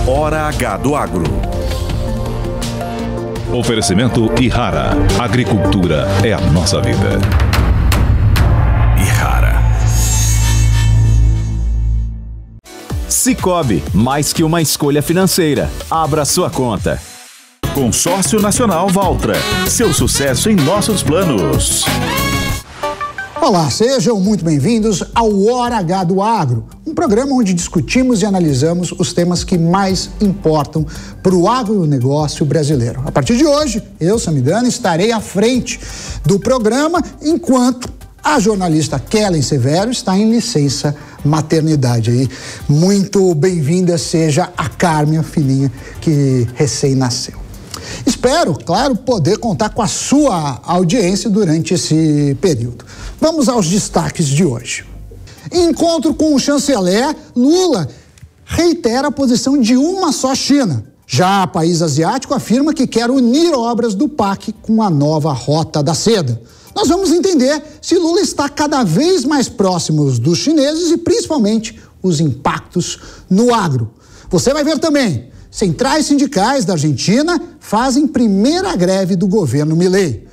Hora H do Agro. Oferecimento Ihara. Agricultura é a nossa vida. Ihara. Sicoob, mais que uma escolha financeira. Abra sua conta. Consórcio Nacional Valtra. Seu sucesso em nossos planos. Olá, sejam muito bem-vindos ao Hora H do Agro, um programa onde discutimos e analisamos os temas que mais importam para o agronegócio brasileiro. A partir de hoje, eu, Samidana, estarei à frente do programa, enquanto a jornalista Kellen Severo está em licença maternidade aí. Muito bem-vinda seja a Carmen, a filhinha que recém-nasceu. Espero, claro, poder contar com a sua audiência durante esse período. Vamos aos destaques de hoje. Em encontro com o chanceler, Lula reitera a posição de uma só China. Já o país asiático afirma que quer unir obras do PAC com a nova Rota da Seda. Nós vamos entender se Lula está cada vez mais próximo dos chineses e principalmente os impactos no agro. Você vai ver também. Centrais sindicais da Argentina fazem primeira greve do governo Milei.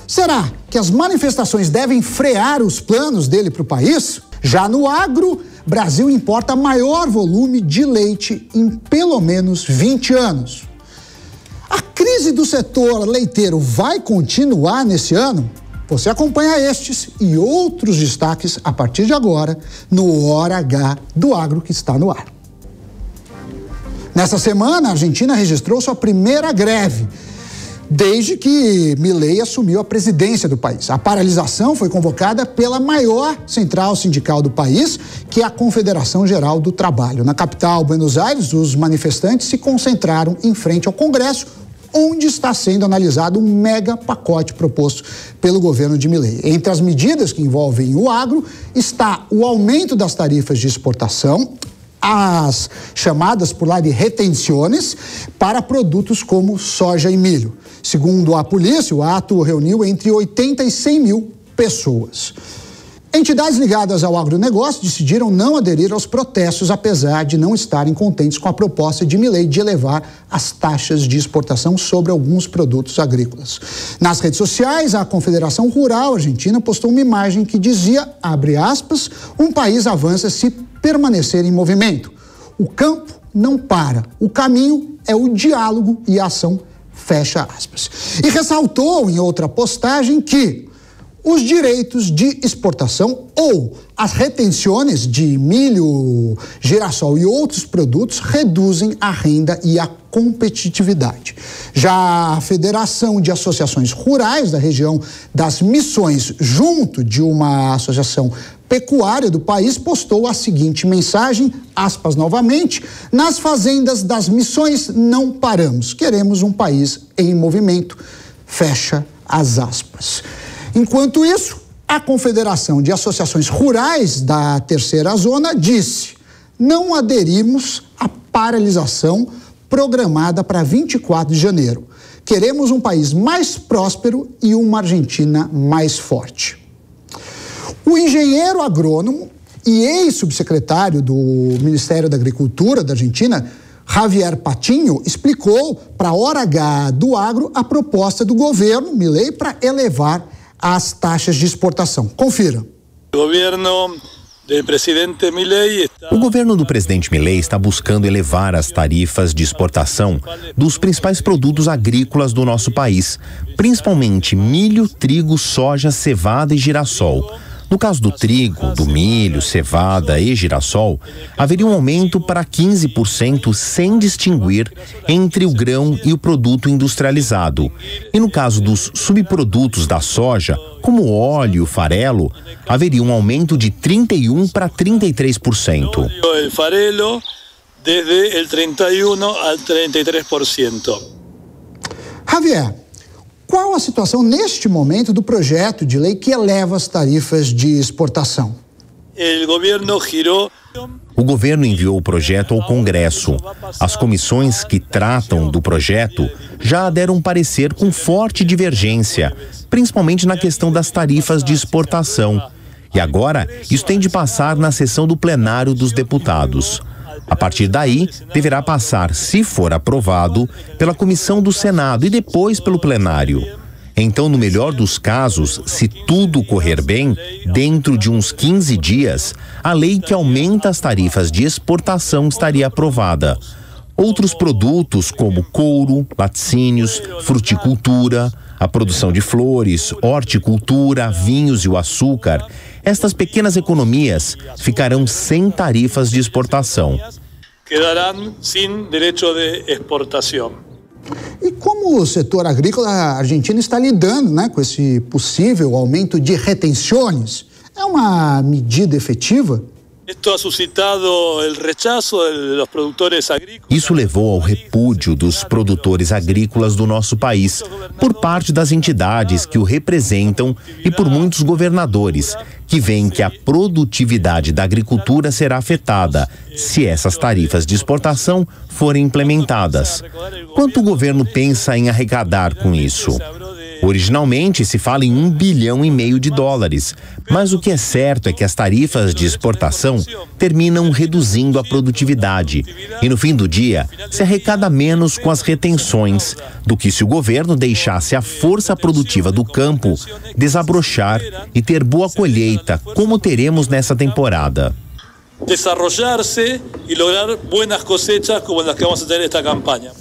Será que as manifestações devem frear os planos dele para o país? Já no agro, Brasil importa maior volume de leite em pelo menos 20 anos. A crise do setor leiteiro vai continuar nesse ano? Você acompanha estes e outros destaques a partir de agora no Hora H do Agro que está no ar. Nessa semana, a Argentina registrou sua primeira greve, desde que Milei assumiu a presidência do país. A paralisação foi convocada pela maior central sindical do país, que é a Confederação Geral do Trabalho. Na capital, Buenos Aires, os manifestantes se concentraram em frente ao Congresso, onde está sendo analisado um mega pacote proposto pelo governo de Milei. Entre as medidas que envolvem o agro está o aumento das tarifas de exportação, as chamadas por lá de retenções para produtos como soja e milho. Segundo a polícia, o ato reuniu entre 80 e 100 mil pessoas. Entidades ligadas ao agronegócio decidiram não aderir aos protestos, apesar de não estarem contentes com a proposta de Milei de elevar as taxas de exportação sobre alguns produtos agrícolas. Nas redes sociais, a Confederação Rural Argentina postou uma imagem que dizia, abre aspas, um país avança se permanecer em movimento. O campo não para, o caminho é o diálogo e a ação, fecha aspas. E ressaltou em outra postagem que os direitos de exportação ou as retenções de milho, girassol e outros produtos reduzem a renda e a competitividade. Já a Federação de Associações Rurais da região das Missões, junto de uma associação pecuária do país, postou a seguinte mensagem, aspas novamente, nas fazendas das Missões não paramos, queremos um país em movimento, fecha as aspas. Enquanto isso, a Confederação de Associações Rurais da Terceira Zona disse: não aderimos à paralisação programada para 24 de janeiro. Queremos um país mais próspero e uma Argentina mais forte. O engenheiro agrônomo e ex-subsecretário do Ministério da Agricultura da Argentina, Javier Patiño, explicou para a Hora H do Agro a proposta do governo Milei para elevar as taxas de exportação. Confira. O governo do presidente Milei está buscando elevar as tarifas de exportação dos principais produtos agrícolas do nosso país, principalmente milho, trigo, soja, cevada e girassol. No caso do trigo, do milho, cevada e girassol, haveria um aumento para 15% sem distinguir entre o grão e o produto industrializado. E no caso dos subprodutos da soja, como o óleo e o farelo, haveria um aumento de 31% para 33%. O farelo desde el 31 al 33%. Javier, qual a situação neste momento do projeto de lei que eleva as tarifas de exportação? O governo enviou o projeto ao Congresso. As comissões que tratam do projeto já deram parecer com forte divergência, principalmente na questão das tarifas de exportação. E agora, isso tem de passar na sessão do plenário dos deputados. A partir daí, deverá passar, se for aprovado, pela comissão do Senado e depois pelo plenário. Então, no melhor dos casos, se tudo correr bem, dentro de uns 15 dias, a lei que aumenta as tarifas de exportação estaria aprovada. Outros produtos como couro, laticínios, fruticultura, a produção de flores, horticultura, vinhos e o açúcar, estas pequenas economias ficarão sem tarifas de exportação. Quedarán sin derecho de exportación. E como o setor agrícola argentino está lidando, né, com esse possível aumento de retenções? É uma medida efetiva? Isso levou ao repúdio dos produtores agrícolas do nosso país, por parte das entidades que o representam e por muitos governadores, que veem que a produtividade da agricultura será afetada se essas tarifas de exportação forem implementadas. Quanto o governo pensa em arrecadar com isso? Originalmente se fala em $1,5 bilhão de dólares, mas o que é certo é que as tarifas de exportação terminam reduzindo a produtividade e no fim do dia se arrecada menos com as retenções do que se o governo deixasse a força produtiva do campo desabrochar e ter boa colheita, como teremos nessa temporada. Desarrollarse e lograr buenas cosechas como as que vamos a ter nesta campanha.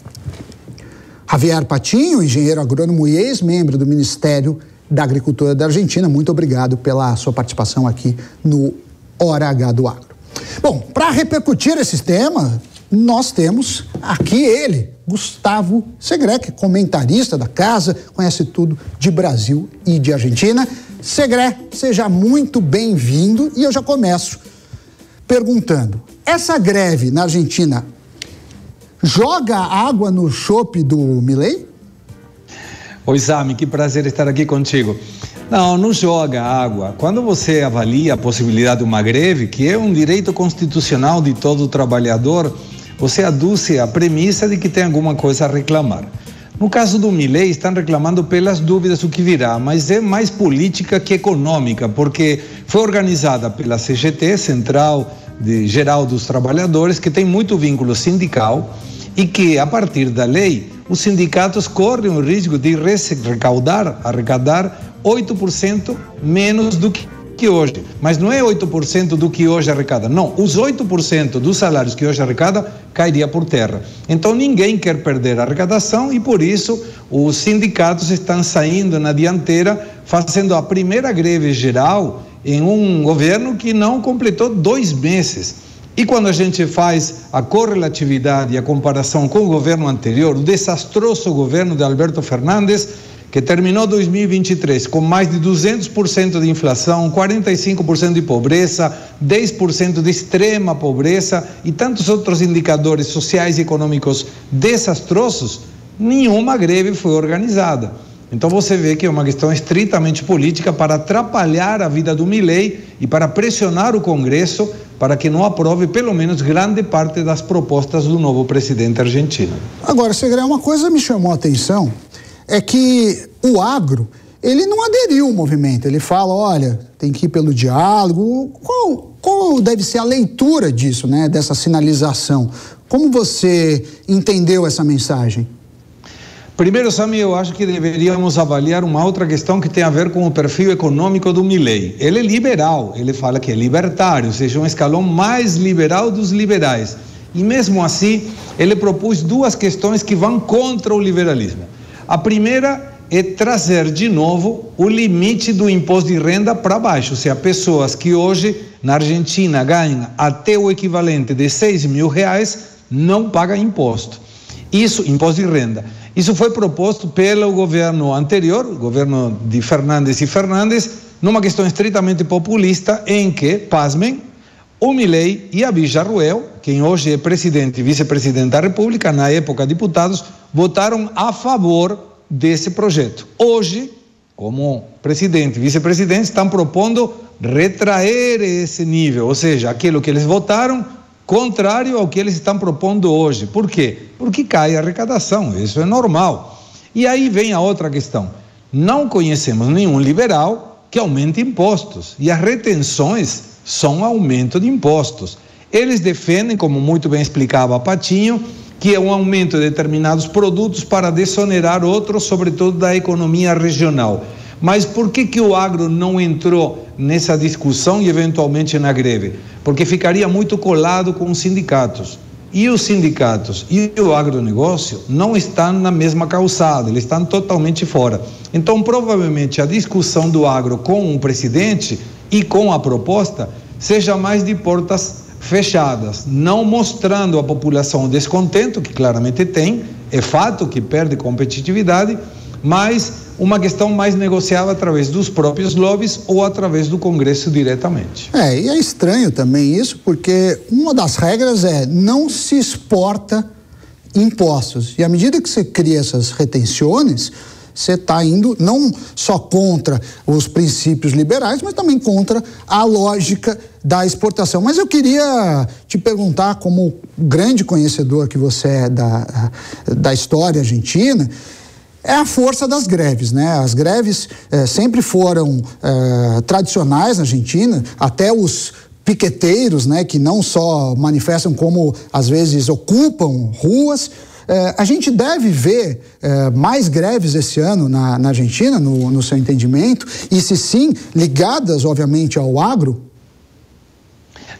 Javier Patinho, engenheiro agrônomo e ex-membro do Ministério da Agricultura da Argentina, muito obrigado pela sua participação aqui no Hora H do Agro. Bom, para repercutir esse tema, nós temos aqui ele, Gustavo Segré, comentarista da casa, conhece tudo de Brasil e de Argentina. Segré, seja muito bem-vindo e eu já começo perguntando, essa greve na Argentina joga água no chope do Milei? Oi, Sami, que prazer estar aqui contigo. Não joga água. Quando você avalia a possibilidade de uma greve, que é um direito constitucional de todo trabalhador, você aduce a premissa de que tem alguma coisa a reclamar. No caso do Milei, estão reclamando pelas dúvidas do que virá, mas é mais política que econômica, porque foi organizada pela CGT, Central Geral dos Trabalhadores, que tem muito vínculo sindical, e que, a partir da lei, os sindicatos correm o risco de arrecadar 8% menos do que hoje. Mas não é 8% do que hoje arrecada, não. Os 8% dos salários que hoje arrecada cairia por terra. Então ninguém quer perder a arrecadação e por isso os sindicatos estão saindo na dianteira, fazendo a primeira greve geral em um governo que não completou 2 meses. E quando a gente faz a correlatividade e a comparação com o governo anterior, o desastroso governo de Alberto Fernandes, que terminou 2023 com mais de 200% de inflação, 45% de pobreza, 10% de extrema pobreza e tantos outros indicadores sociais e econômicos desastrosos, nenhuma greve foi organizada. Então você vê que é uma questão estritamente política para atrapalhar a vida do Milei e para pressionar o Congresso para que não aprove pelo menos grande parte das propostas do novo presidente argentino. Agora, Segré, uma coisa me chamou a atenção, é que o agro, ele não aderiu ao movimento, ele fala, olha, tem que ir pelo diálogo. Qual deve ser a leitura disso, né, dessa sinalização? Como você entendeu essa mensagem? Primeiro, Sami, eu acho que deveríamos avaliar uma outra questão que tem a ver com o perfil econômico do Milei. Ele é liberal, ele fala que é libertário, ou seja, um escalão mais liberal dos liberais. E mesmo assim, ele propôs 2 questões que vão contra o liberalismo. A primeira é trazer de novo o limite do imposto de renda para baixo, ou seja, pessoas que hoje na Argentina ganham até o equivalente de R$6 mil não pagam imposto. Isso, imposto de renda. Isso foi proposto pelo governo anterior, o governo de Fernandes e Fernandes, numa questão estritamente populista, em que, pasmem, o Milei e a Villarruel, quem hoje é presidente e vice-presidente da República, na época deputados, votaram a favor desse projeto. Hoje, como presidente e vice-presidente, estão propondo retrair esse nível, ou seja, aquilo que eles votaram, contrário ao que eles estão propondo hoje. Por quê? Porque cai a arrecadação, isso é normal. E aí vem a outra questão. Não conhecemos nenhum liberal que aumente impostos. E as retenções são aumento de impostos. Eles defendem, como muito bem explicava Patinho, que é um aumento de determinados produtos para desonerar outros, sobretudo da economia regional. Mas por que o agro não entrou nessa discussão e eventualmente na greve? Porque ficaria muito colado com os sindicatos. E os sindicatos e o agronegócio não estão na mesma calçada, eles estão totalmente fora. Então, provavelmente, a discussão do agro com o presidente e com a proposta seja mais de portas fechadas, não mostrando à população o descontento, que claramente tem, é fato que perde competitividade, mas uma questão mais negociável através dos próprios lobbies ou através do Congresso diretamente. E é estranho também isso, porque uma das regras é não se exporta impostos. E à medida que você cria essas retenções, você está indo não só contra os princípios liberais, mas também contra a lógica da exportação. Mas eu queria te perguntar, como grande conhecedor que você é da história argentina, é a força das greves, né? As greves sempre foram tradicionais na Argentina, até os piqueteiros, né? Que não só manifestam, como às vezes ocupam ruas. A gente deve ver mais greves esse ano na Argentina, no seu entendimento, e se sim, ligadas, obviamente, ao agro?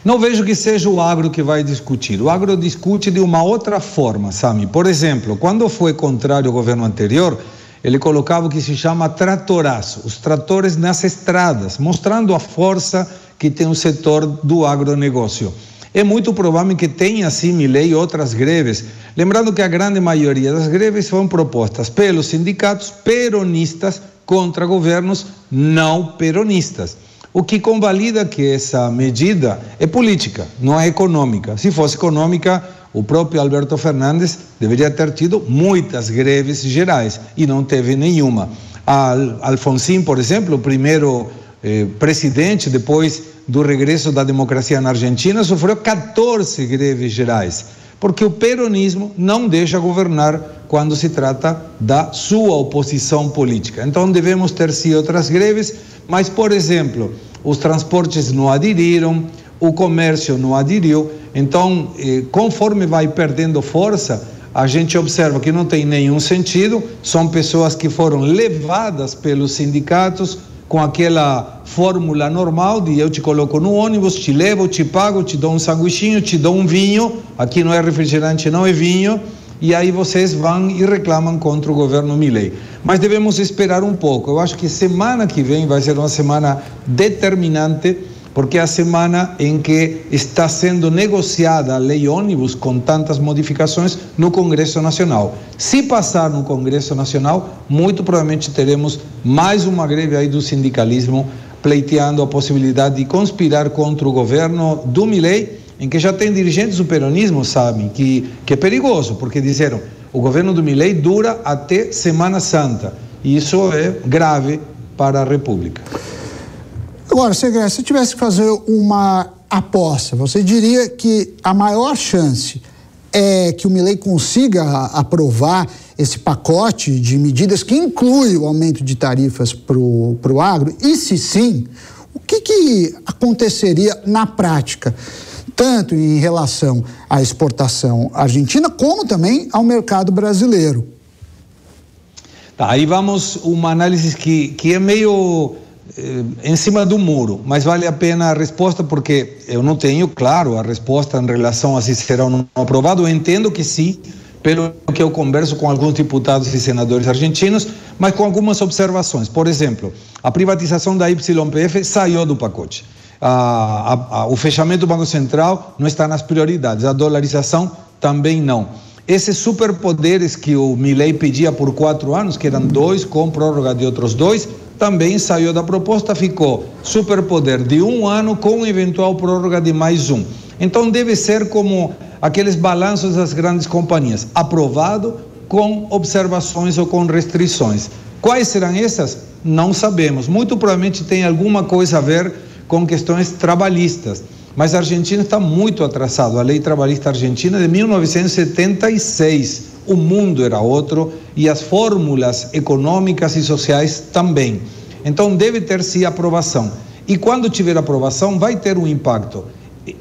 Não vejo que seja o agro que vai discutir. O agro discute de uma outra forma, Sami. Por exemplo, quando foi contrário ao governo anterior, ele colocava o que se chama tratoraço, os tratores nas estradas, mostrando a força que tem o setor do agronegócio. É muito provável que tenha, sim, Milei, outras greves. Lembrando que a grande maioria das greves foram propostas pelos sindicatos peronistas contra governos não peronistas. O que convalida que essa medida é política, não é econômica. Se fosse econômica, o próprio Alberto Fernandes deveria ter tido muitas greves gerais e não teve nenhuma. Alfonsín, por exemplo, o primeiro presidente depois do regresso da democracia na Argentina, sofreu 14 greves gerais, porque o peronismo não deixa governar quando se trata da sua oposição política. Então devemos ter sim outras greves, mas, por exemplo, os transportes não aderiram, o comércio não aderiu. Então, conforme vai perdendo força, a gente observa que não tem nenhum sentido, são pessoas que foram levadas pelos sindicatos com aquela fórmula normal de eu te coloco no ônibus, te levo, te pago, te dou um sanduichinho, te dou um vinho, aqui não é refrigerante, não é vinho, e aí vocês vão e reclamam contra o governo Milei. Mas devemos esperar um pouco. Eu acho que semana que vem vai ser uma semana determinante, porque é a semana em que está sendo negociada a lei ônibus com tantas modificações no Congresso Nacional. Se passar no Congresso Nacional, muito provavelmente teremos mais uma greve aí do sindicalismo, pleiteando a possibilidade de conspirar contra o governo do Milei, em que já tem dirigentes do peronismo, sabem, que é perigoso, porque disseram, o governo do Milei dura até Semana Santa, e isso é grave para a República. Agora, Segré, se tivesse que fazer uma aposta, você diria que a maior chance é que o Milei consiga aprovar esse pacote de medidas que inclui o aumento de tarifas para o agro? E se sim, o que aconteceria na prática, tanto em relação à exportação argentina, como também ao mercado brasileiro? Tá, aí vamos uma análise que é meio em cima do muro, mas vale a pena a resposta, porque eu não tenho, claro, a resposta em relação a se será ou não aprovado. Eu entendo que sim, pelo que eu converso com alguns deputados e senadores argentinos, mas com algumas observações. Por exemplo, a privatização da YPF saiu do pacote. O fechamento do Banco Central não está nas prioridades, a dolarização também não. Esses superpoderes que o Milei pedia por 4 anos, que eram 2 com prórroga de outros 2, também saiu da proposta, ficou superpoder de 1 ano com eventual prórroga de mais 1. Então deve ser como aqueles balanços das grandes companhias, aprovado com observações ou com restrições. Quais serão essas? Não sabemos. Muito provavelmente tem alguma coisa a ver com questões trabalhistas. Mas a Argentina está muito atrasada. A lei trabalhista argentina é de 1976. O mundo era outro e as fórmulas econômicas e sociais também. Então deve ter sim aprovação. E quando tiver aprovação, vai ter um impacto,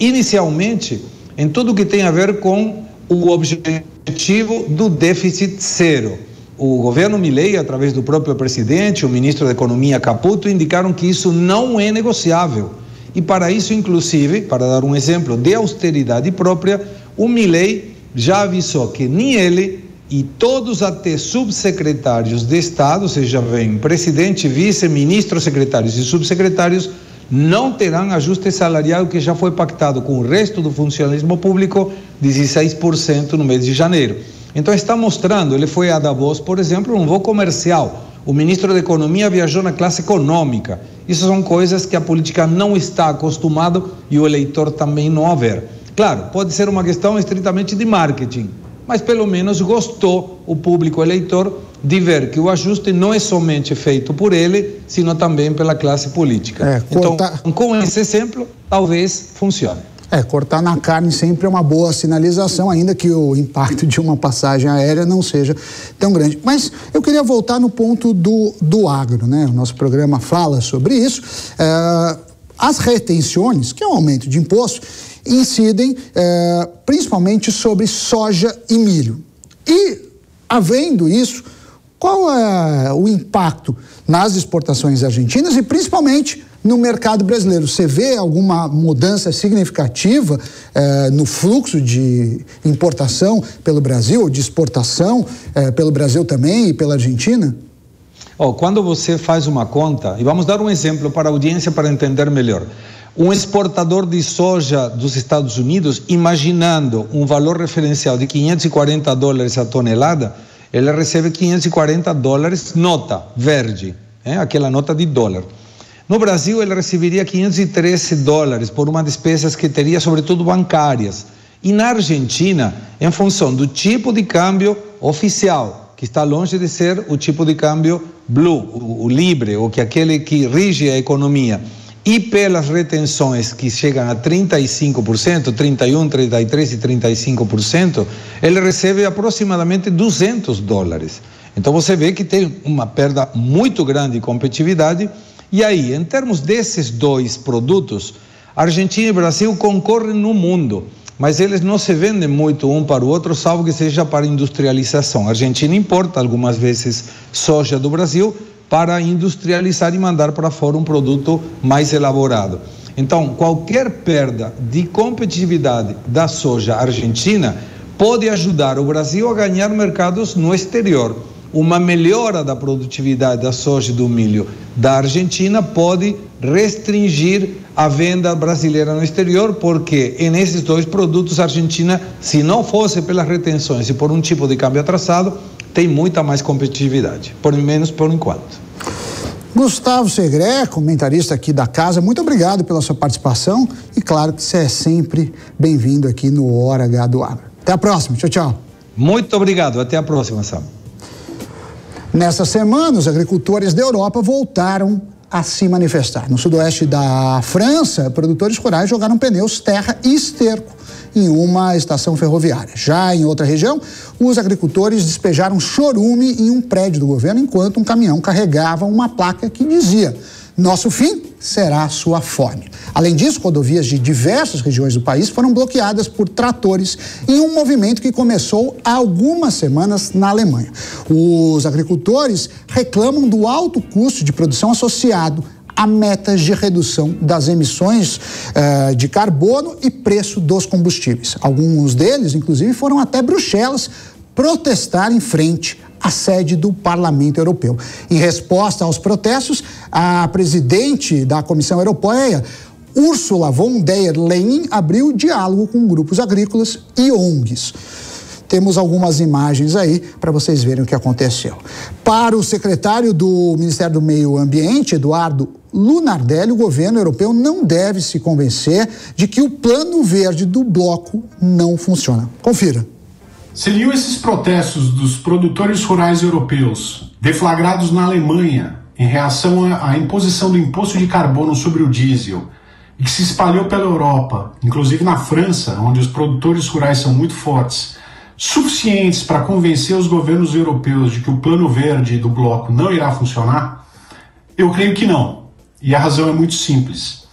inicialmente, em tudo que tem a ver com o objetivo do déficit zero. O governo Milei, através do próprio presidente, o ministro da Economia Caputo, indicaram que isso não é negociável. E para isso, inclusive, para dar um exemplo de austeridade própria, o Milei já avisou que nem ele e todos até subsecretários de Estado, ou seja, vem presidente, vice, ministros, secretários e subsecretários, não terão ajuste salarial que já foi pactado com o resto do funcionalismo público, 16% no mês de janeiro. Então está mostrando, ele foi a Davos, por exemplo, um voo comercial. O ministro da Economia viajou na classe econômica. Isso são coisas que a política não está acostumado e o eleitor também não a ver. Claro, pode ser uma questão estritamente de marketing, mas pelo menos gostou o público eleitor de ver que o ajuste não é somente feito por ele, sino também pela classe política. Então, com esse exemplo, talvez funcione. Cortar na carne sempre é uma boa sinalização, ainda que o impacto de uma passagem aérea não seja tão grande. Mas eu queria voltar no ponto do agro, né? O nosso programa fala sobre isso. As retenções, que é um aumento de imposto, incidem principalmente sobre soja e milho. E, havendo isso, qual é o impacto nas exportações argentinas e principalmente no mercado brasileiro? Você vê alguma mudança significativa no fluxo de importação pelo Brasil, ou de exportação pelo Brasil também e pela Argentina? Quando você faz uma conta, e vamos dar um exemplo para a audiência para entender melhor. Um exportador de soja dos Estados Unidos, imaginando um valor referencial de $540 a tonelada, ele recebe $540 nota verde, aquela nota de dólar. No Brasil, ele receberia $513 por uma despesas que teria, sobretudo, bancárias. E na Argentina, em função do tipo de câmbio oficial, que está longe de ser o tipo de câmbio blue, o livre, ou que aquele que rige a economia, e pelas retenções que chegam a 35%, 31%, 33% e 35%, ele recebe aproximadamente $200. Então você vê que tem uma perda muito grande de competitividade. E aí, em termos desses dois produtos, Argentina e Brasil concorrem no mundo, mas eles não se vendem muito um para o outro, salvo que seja para industrialização. A Argentina importa algumas vezes soja do Brasil para industrializar e mandar para fora um produto mais elaborado. Então, qualquer perda de competitividade da soja argentina pode ajudar o Brasil a ganhar mercados no exterior. Uma melhora da produtividade da soja e do milho da Argentina pode restringir a venda brasileira no exterior, porque nesses dois produtos a Argentina, se não fosse pelas retenções e por um tipo de câmbio atrasado, tem muita mais competitividade, por menos por enquanto. Gustavo Segré, comentarista aqui da casa, muito obrigado pela sua participação e claro que você é sempre bem-vindo aqui no Hora H do Agro. Até a próxima, tchau, tchau. Muito obrigado, até a próxima, Sam. Nessa semana, os agricultores da Europa voltaram a se manifestar. No sudoeste da França, produtores rurais jogaram pneus, terra e esterco em uma estação ferroviária. Já em outra região, os agricultores despejaram chorume em um prédio do governo enquanto um caminhão carregava uma placa que dizia: "Nosso fim será sua fome". Além disso, rodovias de diversas regiões do país foram bloqueadas por tratores em um movimento que começou há algumas semanas na Alemanha. Os agricultores reclamam do alto custo de produção associado a metas de redução das emissões de carbono e preço dos combustíveis. Alguns deles, inclusive, foram até Bruxelas protestar em frente à sede do Parlamento Europeu. Em resposta aos protestos, a presidente da Comissão Europeia, Ursula von der Leyen, abriu diálogo com grupos agrícolas e ONGs. Temos algumas imagens aí para vocês verem o que aconteceu. Para o secretário do Ministério do Meio Ambiente, Eduardo Lunardelli, o governo europeu não deve se convencer de que o plano verde do bloco não funciona. Confira. Seriam esses protestos dos produtores rurais europeus, deflagrados na Alemanha, em reação à imposição do imposto de carbono sobre o diesel, e que se espalhou pela Europa, inclusive na França, onde os produtores rurais são muito fortes, suficientes para convencer os governos europeus de que o plano verde do bloco não irá funcionar? Eu creio que não, e a razão é muito simples.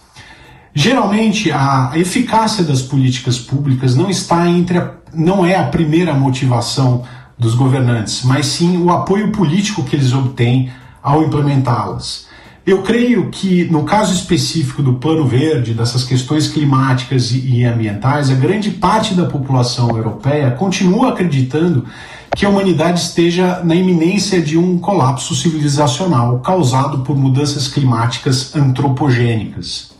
Geralmente, a eficácia das políticas públicas não é a primeira motivação dos governantes, mas sim o apoio político que eles obtêm ao implementá-las. Eu creio que, no caso específico do Plano Verde, dessas questões climáticas e ambientais, a grande parte da população europeia continua acreditando que a humanidade esteja na iminência de um colapso civilizacional causado por mudanças climáticas antropogênicas.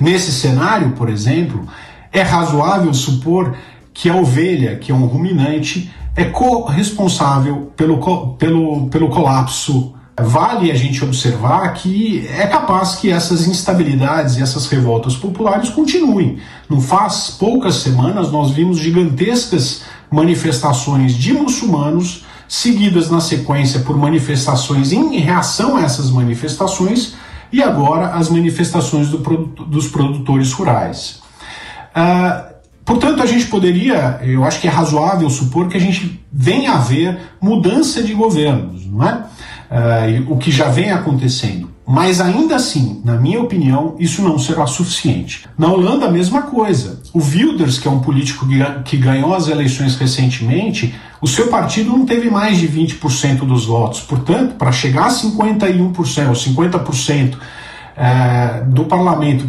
Nesse cenário, por exemplo, é razoável supor que a ovelha, que é um ruminante, é corresponsável pelo colapso. Vale a gente observar que é capaz que essas instabilidades e essas revoltas populares continuem. Não faz poucas semanas nós vimos gigantescas manifestações de muçulmanos, seguidas na sequência por manifestações em reação a essas manifestações, e agora as manifestações dos produtores rurais. Portanto, a gente eu acho que é razoável supor que a gente venha a ver mudança de governos, não é? O que já vem acontecendo. Mas ainda assim, na minha opinião, isso não será suficiente. Na Holanda, a mesma coisa. O Wilders, que é um político que ganhou as eleições recentemente, o seu partido não teve mais de 20% dos votos. Portanto, para chegar a 51% ou 50% do parlamento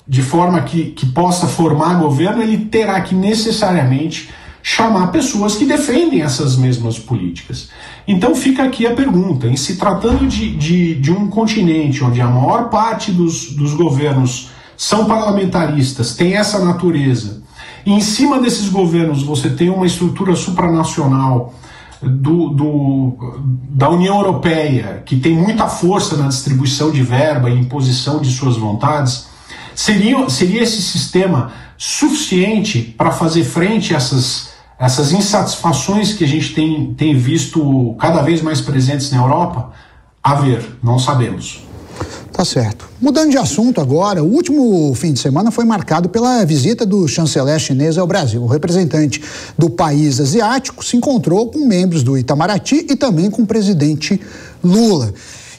de forma que possa formar governo, ele terá que necessariamente chamar pessoas que defendem essas mesmas políticas. Então fica aqui a pergunta, em se tratando de um continente onde a maior parte dos governos são parlamentaristas, tem essa natureza, e em cima desses governos você tem uma estrutura supranacional da União Europeia, que tem muita força na distribuição de verba e imposição de suas vontades, seria esse sistema suficiente para fazer frente a essas insatisfações que a gente tem visto cada vez mais presentes na Europa? A ver, não sabemos. Tá certo. Mudando de assunto agora, o último fim de semana foi marcado pela visita do chanceler chinês ao Brasil. O representante do país asiático se encontrou com membros do Itamaraty e também com o presidente Lula.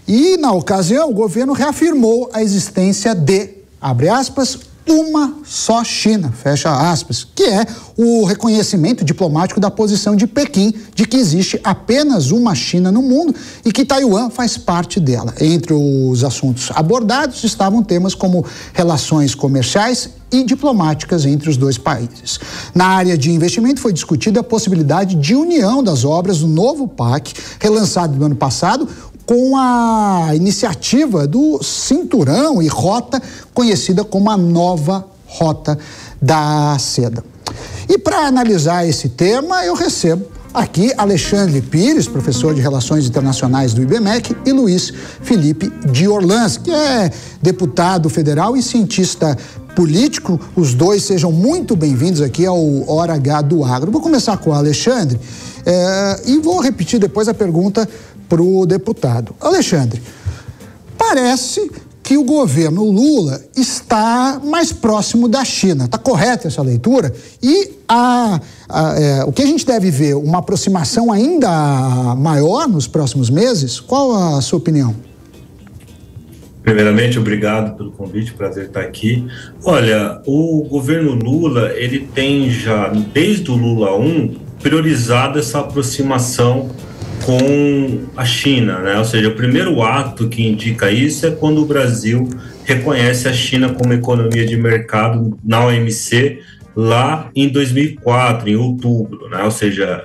E, na ocasião, o governo reafirmou a existência de, abre aspas, uma só China, fecha aspas, que é o reconhecimento diplomático da posição de Pequim de que existe apenas uma China no mundo e que Taiwan faz parte dela. Entre os assuntos abordados estavam temas como relações comerciais e diplomáticas entre os dois países. Na área de investimento foi discutida a possibilidade de união das obras do novo PAC, relançado no ano passado, com a iniciativa do Cinturão e Rota, conhecida como a Nova Rota da Seda. E para analisar esse tema, eu recebo aqui Alexandre Pires, professor de Relações Internacionais do IBMEC, e Luiz Felipe de Orlans, que é deputado federal e cientista político. Os dois sejam muito bem-vindos aqui ao Hora H do Agro. Vou começar com o Alexandre e vou repetir depois a pergunta para o deputado. Alexandre, parece que o governo Lula está mais próximo da China. Está correta essa leitura? E o que a gente deve ver? Uma aproximação ainda maior nos próximos meses? Qual a sua opinião? Primeiramente, obrigado pelo convite, prazer estar aqui. Olha, o governo Lula, ele tem já, desde o Lula 1, priorizado essa aproximação com a China, né? Ou seja, o primeiro ato que indica isso é quando o Brasil reconhece a China como economia de mercado na OMC lá em 2004, em outubro, né? Ou seja,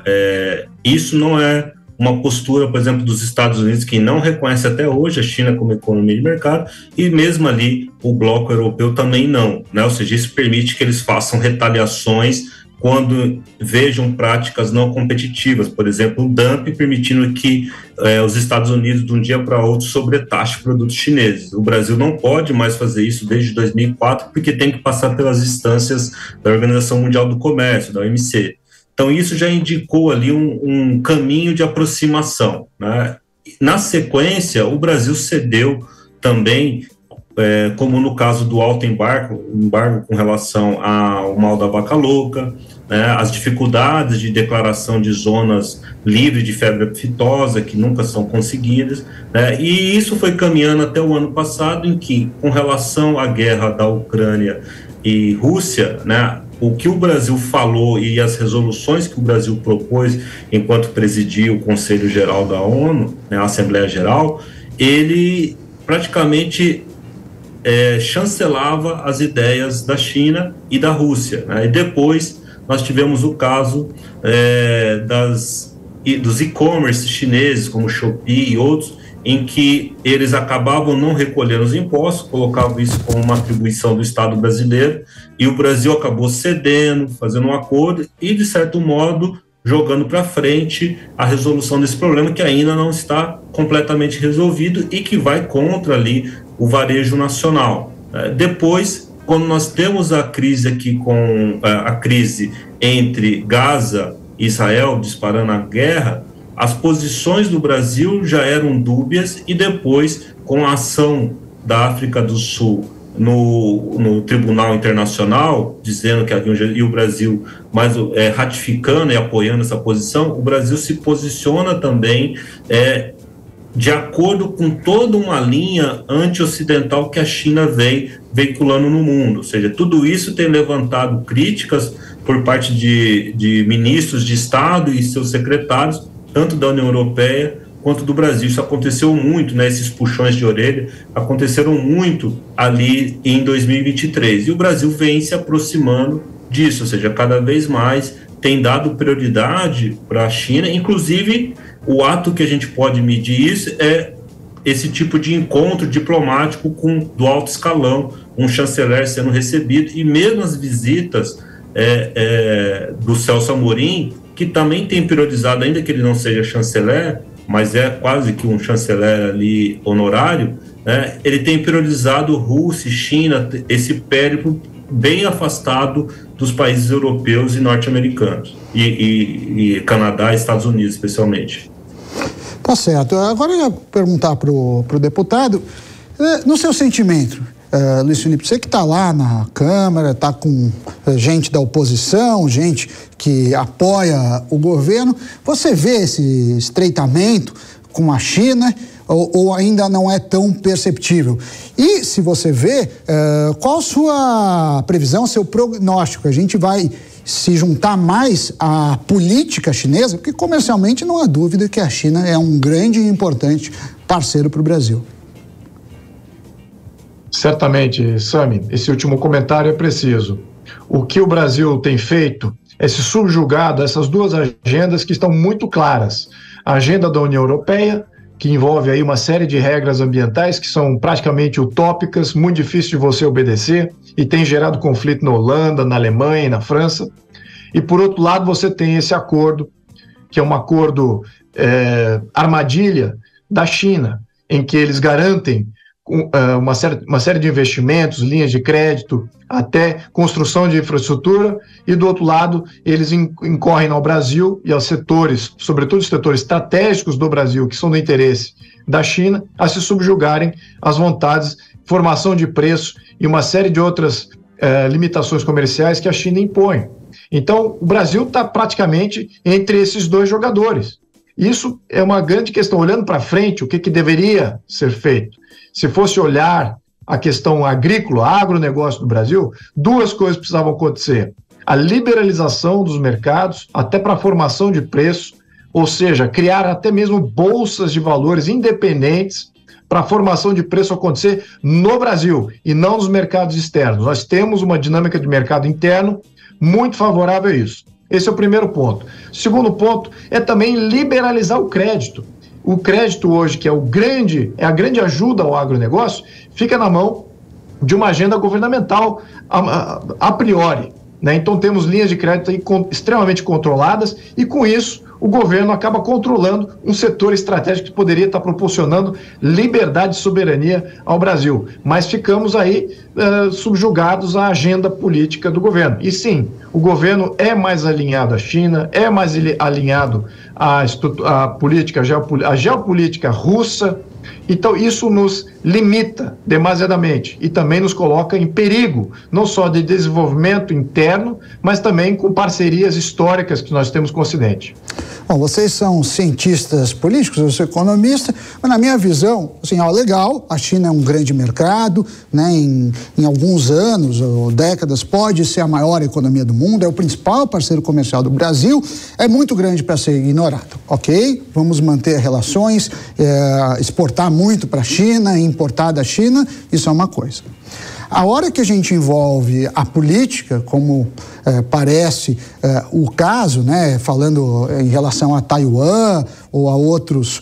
isso não é uma postura, por exemplo, dos Estados Unidos, que não reconhece até hoje a China como economia de mercado, e mesmo ali o bloco europeu também não, né? Ou seja, isso permite que eles façam retaliações quando vejam práticas não competitivas, por exemplo, o dumping, permitindo que os Estados Unidos, de um dia para outro, sobretaxem produtos chineses. O Brasil não pode mais fazer isso desde 2004, porque tem que passar pelas instâncias da Organização Mundial do Comércio, da OMC. Então, isso já indicou ali um caminho de aproximação, né? Na sequência, o Brasil cedeu também como no caso do alto embargo com relação ao mal da vaca louca, né, as dificuldades de declaração de zonas livres de febre aftosa, que nunca são conseguidas, né, e isso foi caminhando até o ano passado, em que, com relação à guerra da Ucrânia e Rússia, né, o que o Brasil falou e as resoluções que o Brasil propôs enquanto presidia o Conselho Geral da ONU, né, a Assembleia Geral, ele praticamente chancelava as ideias da China e da Rússia, né? E depois nós tivemos o caso dos e-commerce chineses, como Shopee e outros, em que eles acabavam não recolhendo os impostos, colocavam isso como uma atribuição do Estado brasileiro, e o Brasil acabou cedendo, fazendo um acordo e, de certo modo, jogando para frente a resolução desse problema, que ainda não está completamente resolvido e que vai contra ali o varejo nacional. Depois, quando nós temos a crise aqui com a crise entre Gaza e Israel disparando a guerra, as posições do Brasil já eram dúbias, e depois, com a ação da África do Sul no Tribunal Internacional, dizendo que e o Brasil ratificando e apoiando essa posição, o Brasil se posiciona também de acordo com toda uma linha anti-ocidental que a China vem veiculando no mundo. Ou seja, tudo isso tem levantado críticas por parte de ministros de Estado e seus secretários, tanto da União Europeia quanto do Brasil. Isso aconteceu muito, né? Esses puxões de orelha aconteceram muito ali em 2023. E o Brasil vem se aproximando disso, ou seja, cada vez mais tem dado prioridade para a China. Inclusive, o ato que a gente pode medir isso é esse tipo de encontro diplomático do alto escalão, um chanceler sendo recebido, e mesmo as visitas do Celso Amorim, que também tem priorizado, ainda que ele não seja chanceler, mas é quase que um chanceler ali honorário, né, ele tem priorizado Rússia e China, esse périplo bem afastado dos países europeus e norte-americanos, e Canadá e Estados Unidos, especialmente. Tá certo. Agora eu ia perguntar para o deputado, no seu sentimento, Luiz Felipe, você que está lá na Câmara, está com gente da oposição, gente que apoia o governo, você vê esse estreitamento com a China ou ainda não é tão perceptível? E se você vê, qual a sua previsão, seu prognóstico? A gente vai se juntar mais à política chinesa, porque comercialmente não há dúvida que a China é um grande e importante parceiro para o Brasil. Certamente, Sami, esse último comentário é preciso. O que o Brasil tem feito é se subjugar dessas duas agendas que estão muito claras. A agenda da União Europeia, que envolve aí uma série de regras ambientais que são praticamente utópicas, muito difícil de você obedecer, e tem gerado conflito na Holanda, na Alemanha e na França. E, por outro lado, você tem esse acordo, que é um acordo armadilha da China, em que eles garantem uma série de investimentos, linhas de crédito, até construção de infraestrutura, e do outro lado eles incorrem ao Brasil e aos setores, sobretudo os setores estratégicos do Brasil, que são do interesse da China, a se subjugarem às vontades, formação de preço e uma série de outras limitações comerciais que a China impõe. Então o Brasil está praticamente entre esses dois jogadores. Isso é uma grande questão. Olhando para frente, o que deveria ser feito? Se fosse olhar a questão agrícola, agronegócio do Brasil, duas coisas precisavam acontecer. A liberalização dos mercados, até para a formação de preço, ou seja, criar até mesmo bolsas de valores independentes para a formação de preço acontecer no Brasil e não nos mercados externos. Nós temos uma dinâmica de mercado interno muito favorável a isso. Esse é o primeiro ponto. Segundo ponto é também liberalizar o crédito. O crédito hoje, que é a grande ajuda ao agronegócio, fica na mão de uma agenda governamental a priori, né? Então temos linhas de crédito aí extremamente controladas, e com isso o governo acaba controlando um setor estratégico que poderia estar proporcionando liberdade e soberania ao Brasil. Mas ficamos aí subjugados à agenda política do governo. E sim, o governo é mais alinhado à China, é mais alinhado à política, a geopolítica russa Então, isso nos limita demasiadamente e também nos coloca em perigo, não só de desenvolvimento interno, mas também com parcerias históricas que nós temos com o Ocidente. Bom, vocês são cientistas políticos, eu sou economista, mas na minha visão, assim, legal, a China é um grande mercado, né, em alguns anos ou décadas pode ser a maior economia do mundo, é o principal parceiro comercial do Brasil, é muito grande para ser ignorado, ok? Vamos manter relações, exportar muito para a China, importar da China, isso é uma coisa. A hora que a gente envolve a política, como parece o caso, né, falando em relação a Taiwan ou a outros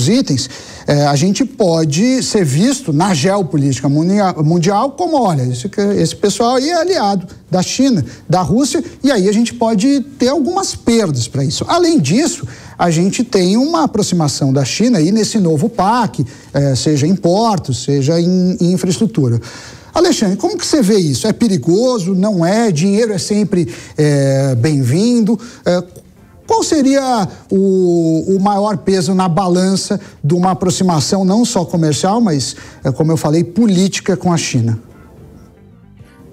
itens, a gente pode ser visto na geopolítica mundial como, olha, esse pessoal aí é aliado da China, da Rússia, e aí a gente pode ter algumas perdas para isso. Além disso, a gente tem uma aproximação da China aí nesse novo PAC, seja em portos, seja em infraestrutura. Alexandre, como que você vê isso? É perigoso? Não é? Dinheiro é sempre bem-vindo? Qual seria o maior peso na balança de uma aproximação não só comercial, mas, como eu falei, política com a China?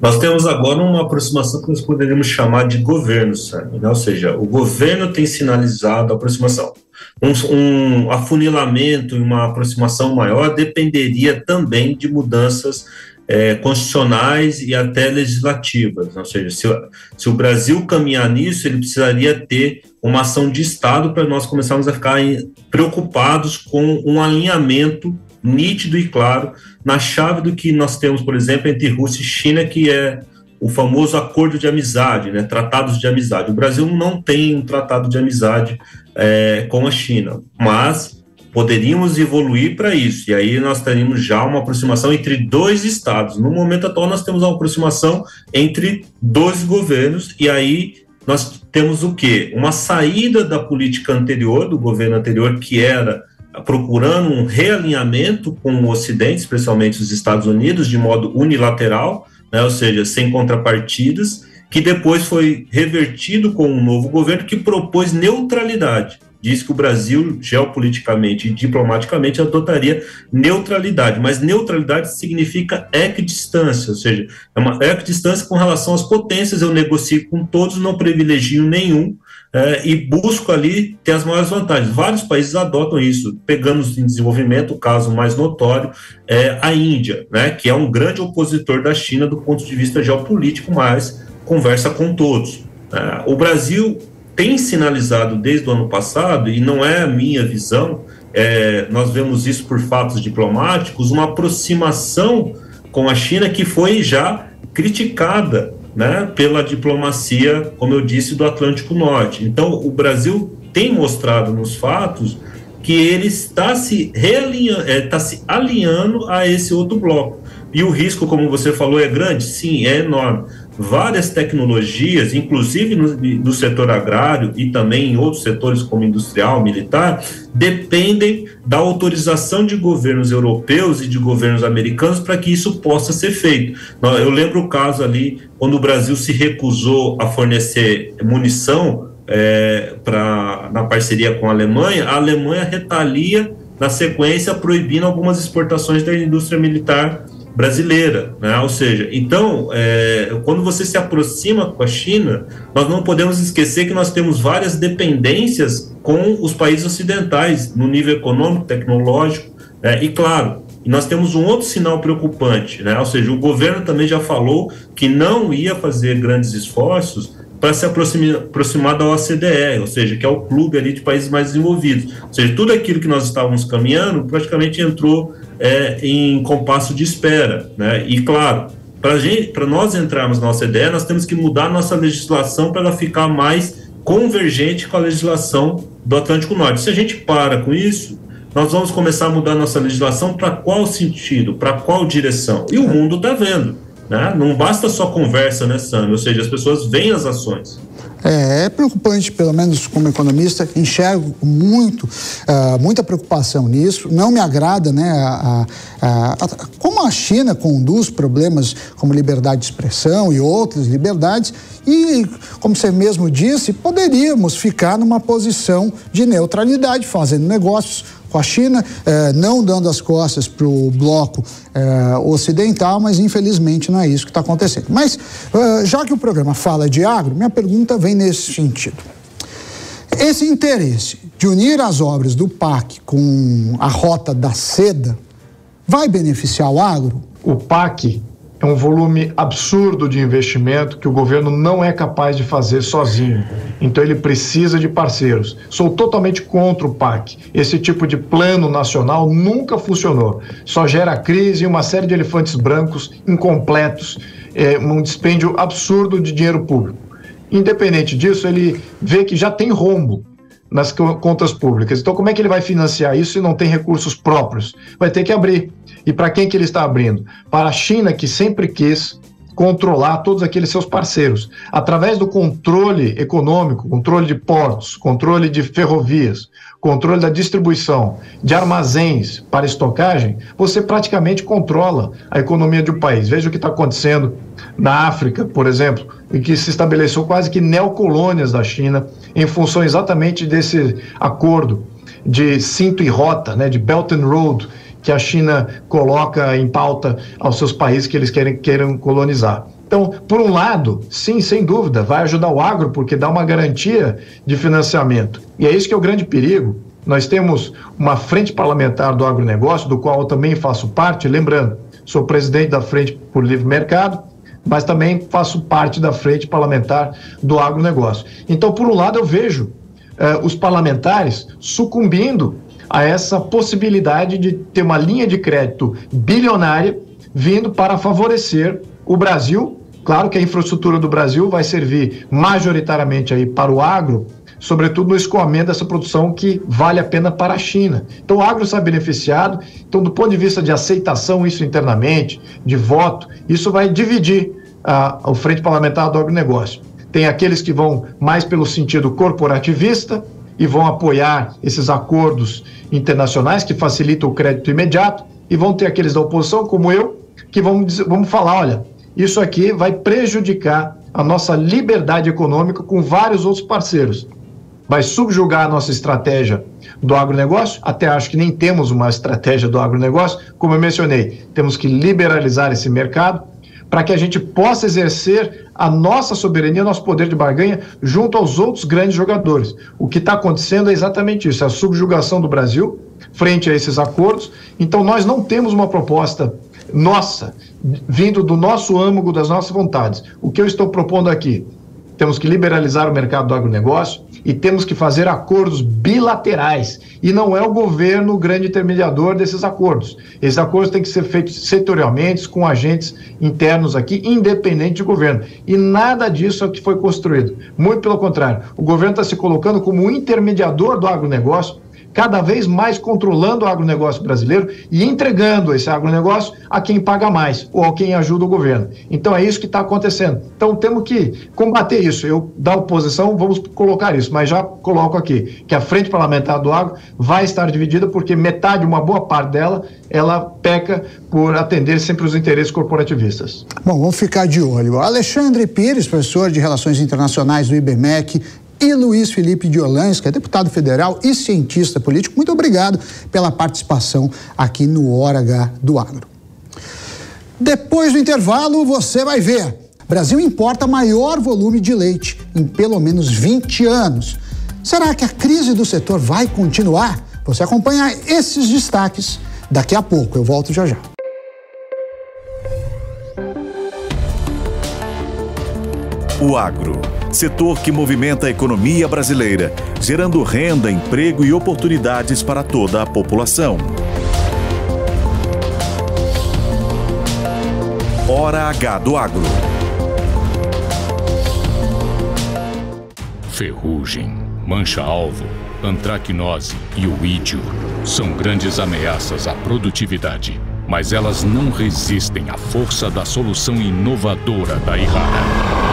Nós temos agora uma aproximação que nós poderíamos chamar de governo, sabe? Ou seja, o governo tem sinalizado a aproximação. Um afunilamento e uma aproximação maior dependeria também de mudanças constitucionais e até legislativas. Ou seja, se o Brasil caminhar nisso, ele precisaria ter uma ação de Estado para nós começarmos a ficar preocupados com um alinhamento nítido e claro na chave do que nós temos, por exemplo, entre Rússia e China, que é o famoso acordo de amizade, né, tratados de amizade. O Brasil não tem um tratado de amizade com a China, mas poderíamos evoluir para isso, e aí nós teríamos já uma aproximação entre dois estados. No momento atual, nós temos uma aproximação entre dois governos, e aí nós temos o quê? Uma saída da política anterior, do governo anterior, que era procurando um realinhamento com o Ocidente, especialmente os Estados Unidos, de modo unilateral, né, ou seja, sem contrapartidas, que depois foi revertido com um novo governo que propôs neutralidade. Diz que o Brasil, geopoliticamente e diplomaticamente, adotaria neutralidade, mas neutralidade significa equidistância, ou seja, é uma equidistância com relação às potências. Eu negocio com todos, não privilegio nenhum, e busco ali ter as maiores vantagens. Vários países adotam isso, pegando em desenvolvimento, o caso mais notório é a Índia, né, que é um grande opositor da China do ponto de vista geopolítico, mas conversa com todos. O Brasil tem sinalizado desde o ano passado, e não é a minha visão, nós vemos isso por fatos diplomáticos, uma aproximação com a China que foi já criticada, né, pela diplomacia, como eu disse, do Atlântico Norte. Então, o Brasil tem mostrado nos fatos que ele está se alinhando a esse outro bloco. E o risco, como você falou, é grande? Sim, é enorme. Várias tecnologias, inclusive no setor agrário e também em outros setores como industrial, militar, dependem da autorização de governos europeus e de governos americanos para que isso possa ser feito. Eu lembro o caso ali, quando o Brasil se recusou a fornecer munição na parceria com a Alemanha retalia na sequência proibindo algumas exportações da indústria militar brasileira, né? Ou seja, então, quando você se aproxima com a China, nós não podemos esquecer que nós temos várias dependências com os países ocidentais, no nível econômico, tecnológico, e claro, nós temos um outro sinal preocupante, né? Ou seja, o governo também já falou que não ia fazer grandes esforços para se aproximar da OCDE, ou seja, que é o clube ali de países mais desenvolvidos. Ou seja, tudo aquilo que nós estávamos caminhando praticamente entrou em compasso de espera, né? E claro, para nós entrarmos na OCDE, nós temos que mudar nossa legislação para ela ficar mais convergente com a legislação do Atlântico Norte. Se a gente para com isso, nós vamos começar a mudar nossa legislação para qual sentido, para qual direção? E o mundo está vendo, né? Não basta só conversa, né, Sandro? Ou seja, as pessoas veem as ações. É preocupante, pelo menos como economista, enxergo muita preocupação nisso. Não me agrada, né, como a China conduz problemas como liberdade de expressão e outras liberdades, e, como você mesmo disse, poderíamos ficar numa posição de neutralidade, fazendo negócios com a China, não dando as costas para o bloco ocidental, mas infelizmente não é isso que está acontecendo. Mas, já que o programa fala de agro, minha pergunta vem nesse sentido. Esse interesse de unir as obras do PAC com a rota da seda vai beneficiar o agro? O PAC é um volume absurdo de investimento que o governo não é capaz de fazer sozinho. Então ele precisa de parceiros. Sou totalmente contra o PAC. Esse tipo de plano nacional nunca funcionou. Só gera crise e uma série de elefantes brancos incompletos, um dispêndio absurdo de dinheiro público. Independente disso, ele vê que já tem rombo nas contas públicas. Então, como é que ele vai financiar isso se não tem recursos próprios? Vai ter que abrir. E para quem que ele está abrindo? Para a China, que sempre quis controlar todos aqueles seus parceiros. Através do controle econômico, controle de portos, controle de ferrovias, controle da distribuição, de armazéns para estocagem, você praticamente controla a economia de um país. Veja o que está acontecendo na África, por exemplo, em que se estabeleceu quase que neocolônias da China em função exatamente desse acordo de cinto e rota, né, de Belt and Road, que a China coloca em pauta aos seus países que eles queiram colonizar. Então, por um lado, sim, sem dúvida, vai ajudar o agro, porque dá uma garantia de financiamento. E é isso que é o grande perigo. Nós temos uma frente parlamentar do agronegócio, do qual eu também faço parte, lembrando, sou presidente da Frente por Livre Mercado, mas também faço parte da frente parlamentar do agronegócio. Então, por um lado, eu vejo os parlamentares sucumbindo a essa possibilidade de ter uma linha de crédito bilionária vindo para favorecer o Brasil. Claro que a infraestrutura do Brasil vai servir majoritariamente aí para o agro, sobretudo no escoamento dessa produção que vale a pena para a China. Então o agro está beneficiado. Então, do ponto de vista de aceitação isso internamente, de voto, isso vai dividir o Frente Parlamentar do Agronegócio. Tem aqueles que vão mais pelo sentido corporativista e vão apoiar esses acordos internacionais que facilitam o crédito imediato, e vão ter aqueles da oposição, como eu, que vamos falar, olha, isso aqui vai prejudicar a nossa liberdade econômica com vários outros parceiros. Vai subjugar a nossa estratégia do agronegócio, até acho que nem temos uma estratégia do agronegócio, como eu mencionei, temos que liberalizar esse mercado para que a gente possa exercer a nossa soberania, nosso poder de barganha junto aos outros grandes jogadores. O que está acontecendo é exatamente isso, é a subjugação do Brasil frente a esses acordos. Então nós não temos uma proposta nossa, vindo do nosso âmago, das nossas vontades. O que eu estou propondo aqui? Temos que liberalizar o mercado do agronegócio e temos que fazer acordos bilaterais. E não é o governo o grande intermediador desses acordos. Esses acordos têm que ser feitos setorialmente, com agentes internos aqui, independente do governo. E nada disso é o que foi construído. Muito pelo contrário, o governo está se colocando como um intermediador do agronegócio, cada vez mais controlando o agronegócio brasileiro e entregando esse agronegócio a quem paga mais ou a quem ajuda o governo. Então é isso que está acontecendo. Então temos que combater isso. Eu, da oposição, vamos colocar isso, mas já coloco aqui que a Frente Parlamentar do Agro vai estar dividida porque metade, uma boa parte dela, ela peca por atender sempre os interesses corporativistas. Bom, vamos ficar de olho. Alexandre Pires, professor de Relações Internacionais do IBMEC, e Luiz Felipe de Orlans, que é deputado federal e cientista político, muito obrigado pela participação aqui no Hora H do Agro. Depois do intervalo, você vai ver. O Brasil importa maior volume de leite em pelo menos 20 anos. Será que a crise do setor vai continuar? Você acompanha esses destaques daqui a pouco. Eu volto já já. O agro, setor que movimenta a economia brasileira, gerando renda, emprego e oportunidades para toda a população. Hora H do Agro. Ferrugem, mancha-alvo, antracnose e o ídio são grandes ameaças à produtividade, mas elas não resistem à força da solução inovadora da Yara.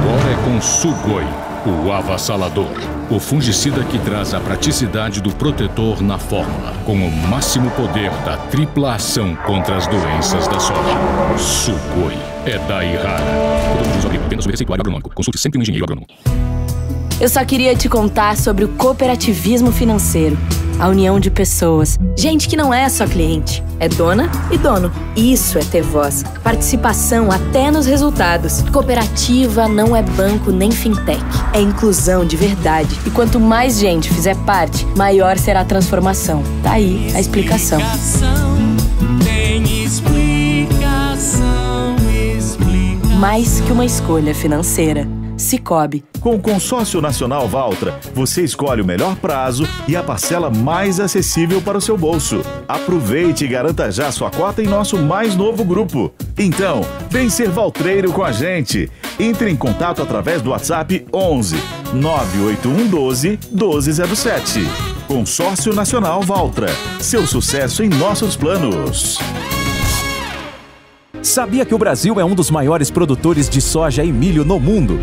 Agora é com Sugoi, o avassalador, o fungicida que traz a praticidade do protetor na fórmula, com o máximo poder da tripla ação contra as doenças da soja. Sugoi é da Yara. Apenas o receituário agronômico. Consulte sempre um engenheiro agrônomo. Eu só queria te contar sobre o cooperativismo financeiro. a união de pessoas. Gente que não é só cliente, é dona e dono. Isso é ter voz. Participação até nos resultados. Cooperativa não é banco nem fintech. É inclusão de verdade. E quanto mais gente fizer parte, maior será a transformação. Tá aí a explicação. Tem explicação. Mais que uma escolha financeira. Cicobi. Com o Consórcio Nacional Valtra, você escolhe o melhor prazo e a parcela mais acessível para o seu bolso. Aproveite e garanta já sua cota em nosso mais novo grupo. Então, vem ser valtreiro com a gente. Entre em contato através do WhatsApp 11 98112 1207. Consórcio Nacional Valtra. Seu sucesso em nossos planos. Sabia que o Brasil é um dos maiores produtores de soja e milho no mundo?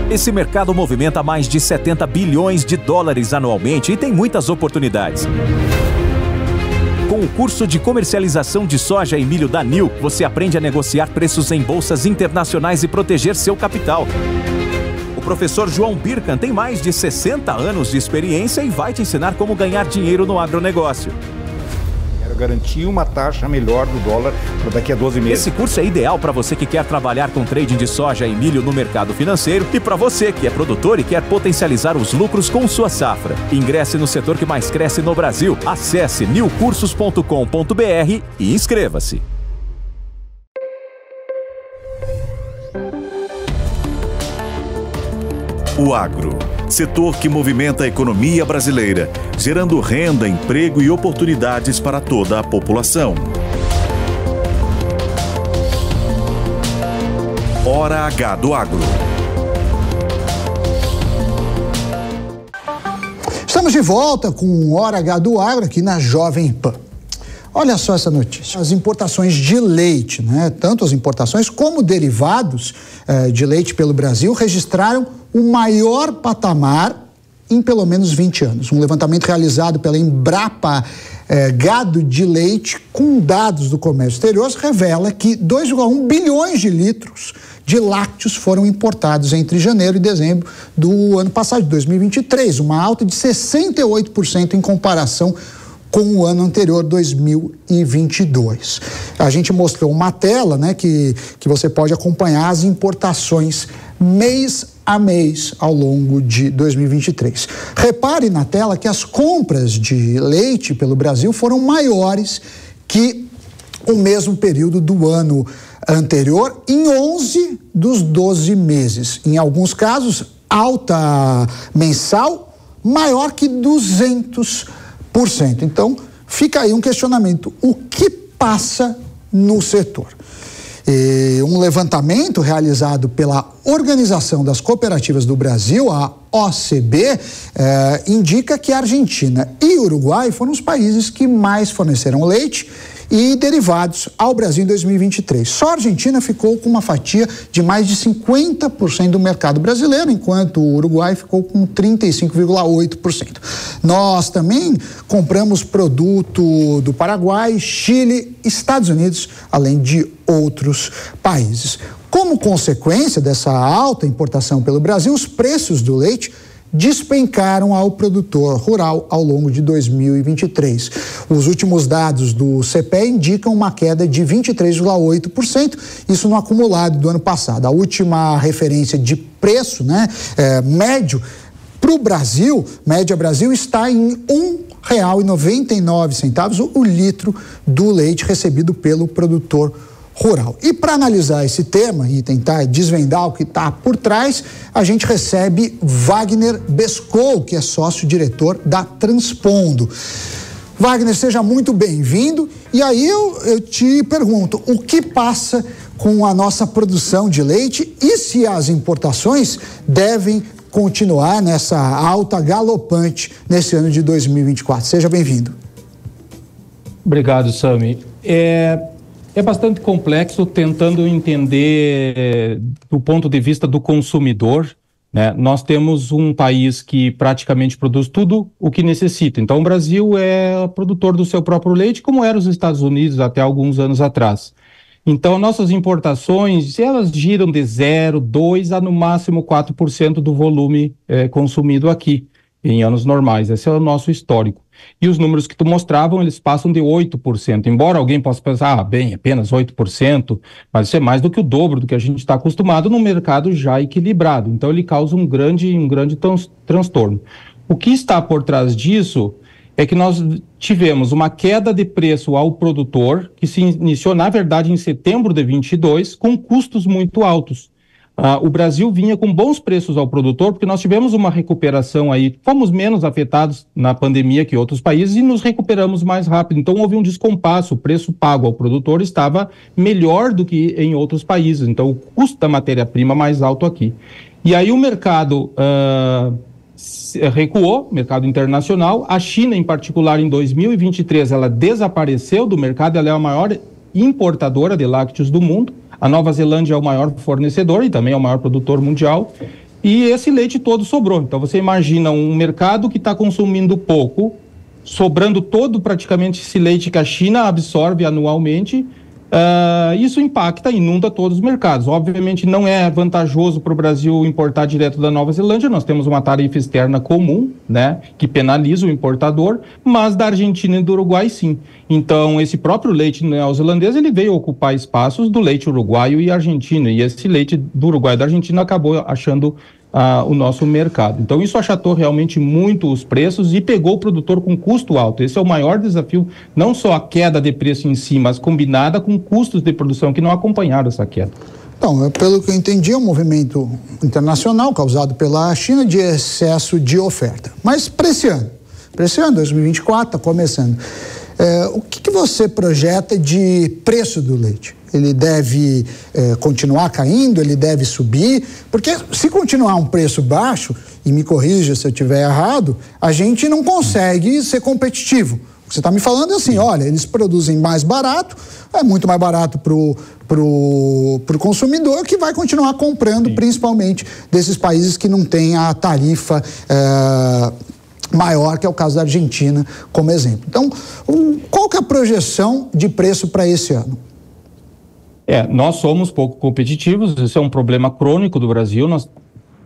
Esse mercado movimenta mais de 70 bilhões de dólares anualmente e tem muitas oportunidades. Com o curso de comercialização de soja e milho da NIL, você aprende a negociar preços em bolsas internacionais e proteger seu capital. O professor João Birkan tem mais de 60 anos de experiência e vai te ensinar como ganhar dinheiro no agronegócio. Garantir uma taxa melhor do dólar para daqui a 12 meses. Esse curso é ideal para você que quer trabalhar com trading de soja e milho no mercado financeiro e para você que é produtor e quer potencializar os lucros com sua safra. Ingresse no setor que mais cresce no Brasil. Acesse nilcursos.com.br e inscreva-se. O agro, setor que movimenta a economia brasileira, gerando renda, emprego e oportunidades para toda a população. Hora H do Agro. Estamos de volta com Hora H do Agro aqui na Jovem Pan. Olha só essa notícia. As importações de leite, né? Tanto as importações como derivados de leite pelo Brasil registraram o maior patamar em pelo menos 20 anos. Um levantamento realizado pela Embrapa Gado de Leite com dados do comércio exterior revela que 2,1 bilhões de litros de lácteos foram importados entre janeiro e dezembro do ano passado, de 2023, uma alta de 68% em comparação com o ano anterior, 2022. A gente mostrou uma tela, né, que você pode acompanhar as importações mês a mês ao longo de 2023. Repare na tela que as compras de leite pelo Brasil foram maiores que o mesmo período do ano anterior em 11 dos 12 meses. Em alguns casos, alta mensal maior que 200%. Então, fica aí um questionamento. O que passa no setor? Um levantamento realizado pela Organização das Cooperativas do Brasil, a OCB, indica que a Argentina e o Uruguai foram os países que mais forneceram leite e derivados ao Brasil em 2023. Só a Argentina ficou com uma fatia de mais de 50% do mercado brasileiro, enquanto o Uruguai ficou com 35,8%. Nós também compramos produto do Paraguai, Chile, Estados Unidos, além de outros países. Como consequência dessa alta importação pelo Brasil, os preços do leite despencaram ao produtor rural ao longo de 2023. Os últimos dados do CPE indicam uma queda de 23,8%, isso no acumulado do ano passado. A última referência de preço, médio para o Brasil, média Brasil, está em R$ 1,99 o litro do leite recebido pelo produtor rural. E para analisar esse tema e tentar desvendar o que está por trás, a gente recebe Wagner Bescol, que é sócio-diretor da Transpondo. Wagner, seja muito bem-vindo. E aí eu te pergunto, o que passa com a nossa produção de leite e se as importações devem continuar nessa alta galopante nesse ano de 2024? Seja bem-vindo. Obrigado, Sami. É bastante complexo tentando entender do ponto de vista do consumidor, né? Nós temos um país que praticamente produz tudo o que necessita. Então, o Brasil é produtor do seu próprio leite, como eram os Estados Unidos até alguns anos atrás. Então, nossas importações, elas giram de 0, 2 a no máximo 4% do volume consumido aqui. em anos normais. Esse é o nosso histórico. E os números que tu mostravam, eles passam de 8%. Embora alguém possa pensar, apenas 8%, mas isso é mais do que o dobro do que a gente está acostumado num mercado já equilibrado. Então ele causa um grande transtorno. O que está por trás disso é que nós tivemos uma queda de preço ao produtor, que se iniciou, na verdade, em setembro de 22, com custos muito altos. O Brasil vinha com bons preços ao produtor, porque nós tivemos uma recuperação aí, fomos menos afetados na pandemia que outros países e nos recuperamos mais rápido. Então houve um descompasso, o preço pago ao produtor estava melhor do que em outros países. Então o custo da matéria-prima mais alto aqui. E aí o mercado recuou, mercado internacional. A China, em particular, em 2023, ela desapareceu do mercado, ela é a maior importadora de lácteos do mundo. A Nova Zelândia é o maior fornecedor e também é o maior produtor mundial. E esse leite todo sobrou. Então você imagina um mercado que está consumindo pouco, sobrando todo praticamente esse leite que a China absorve anualmente. Isso impacta, inunda todos os mercados. Obviamente não é vantajoso para o Brasil importar direto da Nova Zelândia, nós temos uma tarifa externa comum, né, que penaliza o importador, mas da Argentina e do Uruguai sim. Então esse próprio leite neozelandês, ele veio ocupar espaços do leite uruguaio e argentino, e esse leite do Uruguai e da Argentina acabou achando o nosso mercado. Então isso achatou realmente muito os preços e pegou o produtor com custo alto. Esse é o maior desafio, não só a queda de preço em si, mas combinada com custos de produção que não acompanharam essa queda. Então, pelo que eu entendi, é um movimento internacional causado pela China de excesso de oferta. Mas para esse ano, 2024, está começando. O que você projeta de preço do leite? Ele deve continuar caindo, ele deve subir? Porque se continuar um preço baixo, e me corrija se eu estiver errado, a gente não consegue ser competitivo. O que você está me falando é assim, olha, eles produzem mais barato, é muito mais barato pro consumidor, que vai continuar comprando, principalmente desses países que não têm a tarifa maior, que é o caso da Argentina, como exemplo. Então, qual que é a projeção de preço para esse ano? Nós somos pouco competitivos, isso é um problema crônico do Brasil, nós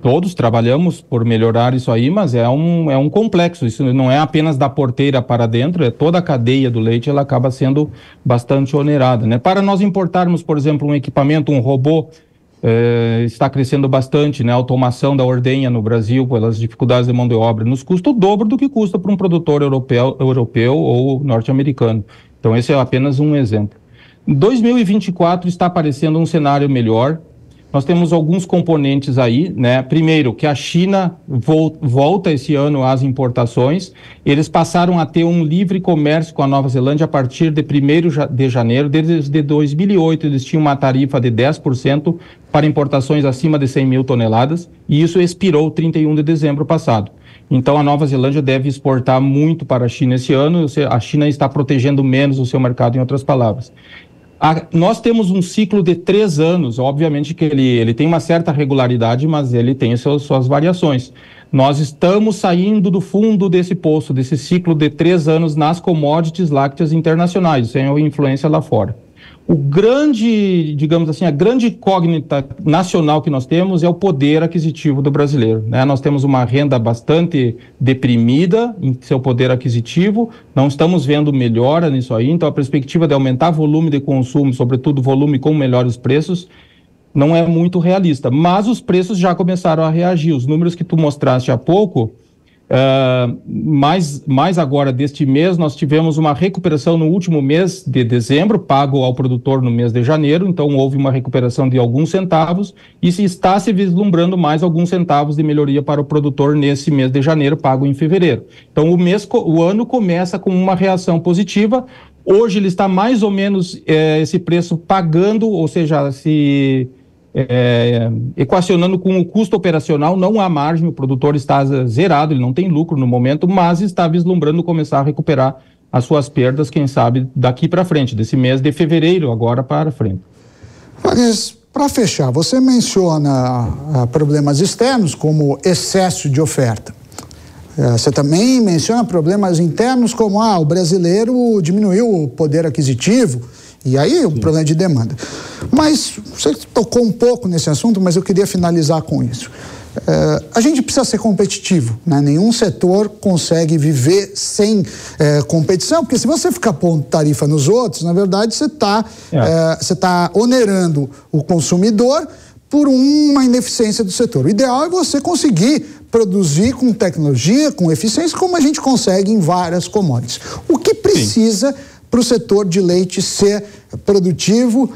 todos trabalhamos por melhorar isso aí, mas é um complexo, isso não é apenas da porteira para dentro, é toda a cadeia do leite, ela acaba sendo bastante onerada, né? Para nós importarmos, por exemplo, um equipamento, um robô, está crescendo bastante, né? A automação da ordenha no Brasil, pelas dificuldades de mão de obra, nos custa o dobro do que custa para um produtor europeu ou norte-americano. Então esse é apenas um exemplo. 2024 está aparecendo um cenário melhor. Nós temos alguns componentes aí, né? Primeiro, que a China volta esse ano às importações. Eles passaram a ter um livre comércio com a Nova Zelândia a partir de 1º de janeiro. Desde 2008, eles tinham uma tarifa de 10% para importações acima de 100 mil toneladas, e isso expirou 31 de dezembro passado. Então, a Nova Zelândia deve exportar muito para a China esse ano. A China está protegendo menos o seu mercado, em outras palavras. Nós temos um ciclo de 3 anos, obviamente que ele tem uma certa regularidade, mas ele tem suas variações. Nós estamos saindo do fundo desse poço, desse ciclo de 3 anos nas commodities lácteas internacionais, sem influência lá fora. O grande, digamos assim, a grande incógnita nacional que nós temos é o poder aquisitivo do brasileiro, né? Nós temos uma renda bastante deprimida em seu poder aquisitivo, não estamos vendo melhora nisso aí, então a perspectiva de aumentar volume de consumo, sobretudo volume com melhores preços, não é muito realista, mas os preços já começaram a reagir. Os números que tu mostraste há pouco, mais agora deste mês, nós tivemos uma recuperação no último mês de dezembro, pago ao produtor no mês de janeiro, então houve uma recuperação de alguns centavos e está se vislumbrando mais alguns centavos de melhoria para o produtor nesse mês de janeiro, pago em fevereiro. Então o ano começa com uma reação positiva. Hoje ele está mais ou menos esse preço pagando, ou seja, equacionando com o custo operacional, não há margem, o produtor está zerado, ele não tem lucro no momento, mas está vislumbrando começar a recuperar as suas perdas, quem sabe, daqui para frente, desse mês de fevereiro agora para frente. Mas, para fechar, você menciona problemas externos como excesso de oferta. Você também menciona problemas internos como o brasileiro diminuiu o poder aquisitivo, e aí o problema de demanda. Mas você tocou um pouco nesse assunto, mas eu queria finalizar com isso. a gente precisa ser competitivo, né? Nenhum setor consegue viver sem competição, porque se você ficar pondo tarifa nos outros, na verdade você está onerando o consumidor por uma ineficiência do setor. O ideal é você conseguir produzir com tecnologia, com eficiência, como a gente consegue em várias commodities. O que precisa para o setor de leite ser produtivo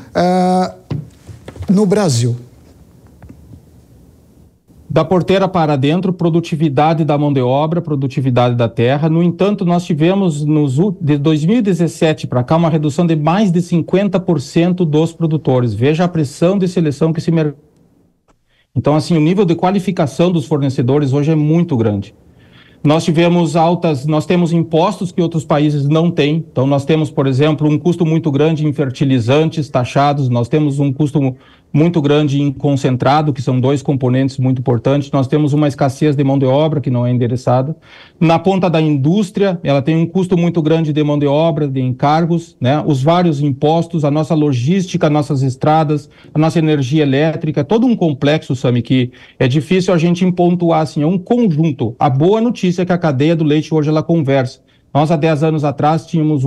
no Brasil? Da porteira para dentro, produtividade da mão de obra, produtividade da terra. No entanto, nós tivemos de 2017 para cá uma redução de mais de 50% dos produtores. Veja a pressão de seleção que esse mercado. Então, assim, o nível de qualificação dos fornecedores hoje é muito grande. Nós temos impostos que outros países não têm. Então, nós temos, por exemplo, um custo muito grande em fertilizantes taxados, nós temos um custo muito grande em concentrado, que são 2 componentes muito importantes. Nós temos uma escassez de mão de obra que não é endereçada. Na ponta da indústria, ela tem um custo muito grande de mão de obra, de encargos, né? Os vários impostos, a nossa logística, nossas estradas, a nossa energia elétrica, todo um complexo, Sami, que é difícil a gente pontuar, assim, é um conjunto. A boa notícia é que a cadeia do leite hoje ela conversa. Nós, há 10 anos atrás, tínhamos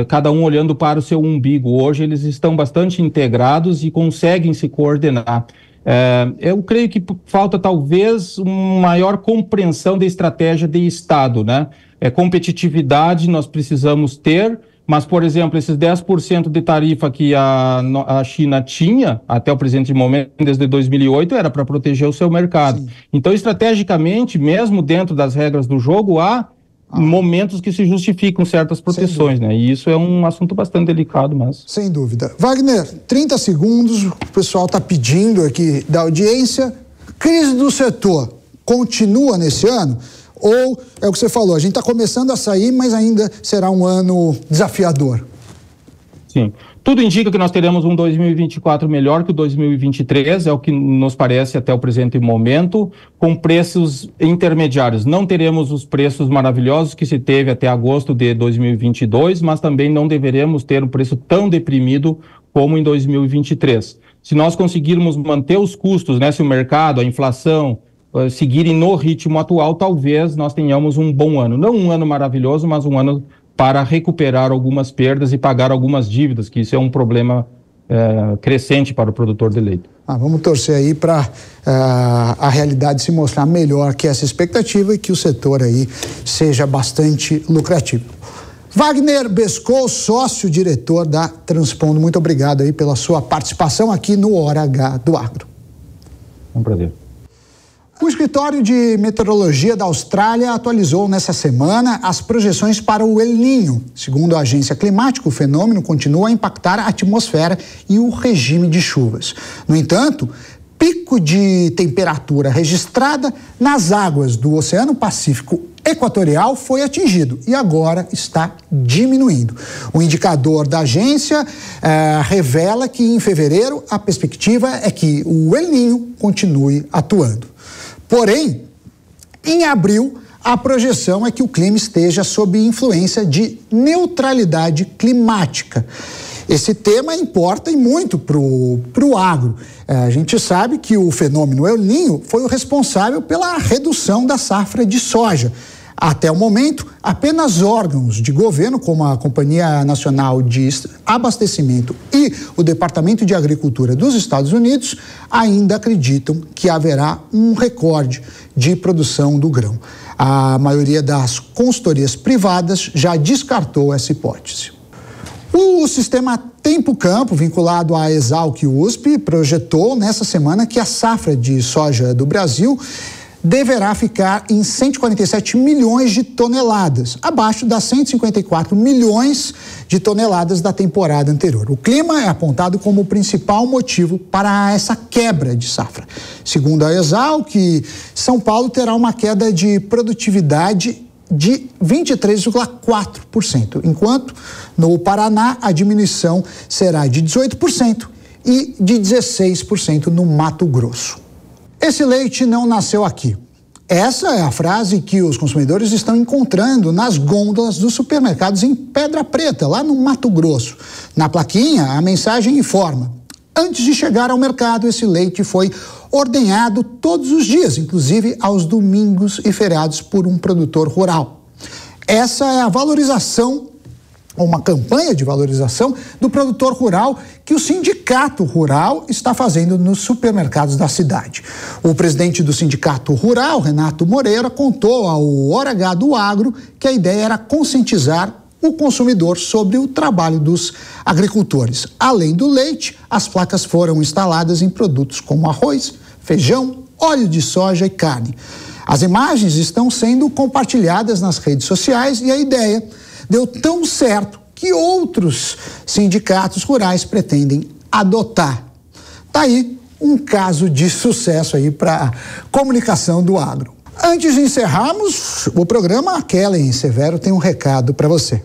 cada um olhando para o seu umbigo. Hoje eles estão bastante integrados e conseguem se coordenar. Eu creio que falta talvez uma maior compreensão da estratégia de Estado, né? Competitividade nós precisamos ter, mas, por exemplo, esses 10% de tarifa que a China tinha até o presente momento, desde 2008, era para proteger o seu mercado. Sim. Então, estrategicamente, mesmo dentro das regras do jogo, há momentos que se justificam certas proteções, né? E isso é um assunto bastante delicado, mas... Sem dúvida. Wagner, 30 segundos, o pessoal está pedindo aqui da audiência. Crise do setor continua nesse ano? Ou é o que você falou, a gente está começando a sair, mas ainda será um ano desafiador? Sim. Tudo indica que nós teremos um 2024 melhor que o 2023, é o que nos parece até o presente momento, com preços intermediários. Não teremos os preços maravilhosos que se teve até agosto de 2022, mas também não deveremos ter um preço tão deprimido como em 2023. Se nós conseguirmos manter os custos, né, se o mercado, a inflação, seguirem no ritmo atual, talvez nós tenhamos um bom ano. Não um ano maravilhoso, mas um ano para recuperar algumas perdas e pagar algumas dívidas, que isso é um problema crescente para o produtor de leite. Vamos torcer aí para a realidade se mostrar melhor que essa expectativa e que o setor aí seja bastante lucrativo. Wagner Bescol, sócio-diretor da Transpondo, muito obrigado aí pela sua participação aqui no Hora H do Agro. É um prazer. O Escritório de Meteorologia da Austrália atualizou nessa semana as projeções para o El Niño. Segundo a agência climática, o fenômeno continua a impactar a atmosfera e o regime de chuvas. No entanto, pico de temperatura registrada nas águas do Oceano Pacífico Equatorial foi atingido e agora está diminuindo. O indicador da agência revela que em fevereiro a perspectiva é que o El Niño continue atuando. Porém, em abril, a projeção é que o clima esteja sob influência de neutralidade climática. Esse tema importa e muito para o agro. A gente sabe que o fenômeno El Niño foi o responsável pela redução da safra de soja. Até o momento, apenas órgãos de governo, como a Companhia Nacional de Abastecimento e o Departamento de Agricultura dos Estados Unidos, ainda acreditam que haverá um recorde de produção do grão. A maioria das consultorias privadas já descartou essa hipótese. O sistema Tempo Campo, vinculado à Exalc USP, projetou nessa semana que a safra de soja do Brasil deverá ficar em 147 milhões de toneladas, abaixo das 154 milhões de toneladas da temporada anterior. O clima é apontado como o principal motivo para essa quebra de safra. Segundo a Exalc, São Paulo terá uma queda de produtividade de 23,4%, enquanto no Paraná a diminuição será de 18% e de 16% no Mato Grosso. Esse leite não nasceu aqui. Essa é a frase que os consumidores estão encontrando nas gôndolas dos supermercados em Pedra Preta, lá no Mato Grosso. Na plaquinha, a mensagem informa: Antes de chegar ao mercado, esse leite foi ordenhado todos os dias, inclusive aos domingos e feriados, por um produtor rural. Essa é a valorização, uma campanha de valorização do produtor rural que o Sindicato Rural está fazendo nos supermercados da cidade. O presidente do Sindicato Rural, Renato Moreira, contou ao Hora H do Agro que a ideia era conscientizar o consumidor sobre o trabalho dos agricultores. Além do leite, as placas foram instaladas em produtos como arroz, feijão, óleo de soja e carne. As imagens estão sendo compartilhadas nas redes sociais e a ideia deu tão certo que outros sindicatos rurais pretendem adotar. Tá aí um caso de sucesso aí para a comunicação do agro. Antes de encerrarmos o programa, a Kellen Severo tem um recado para você.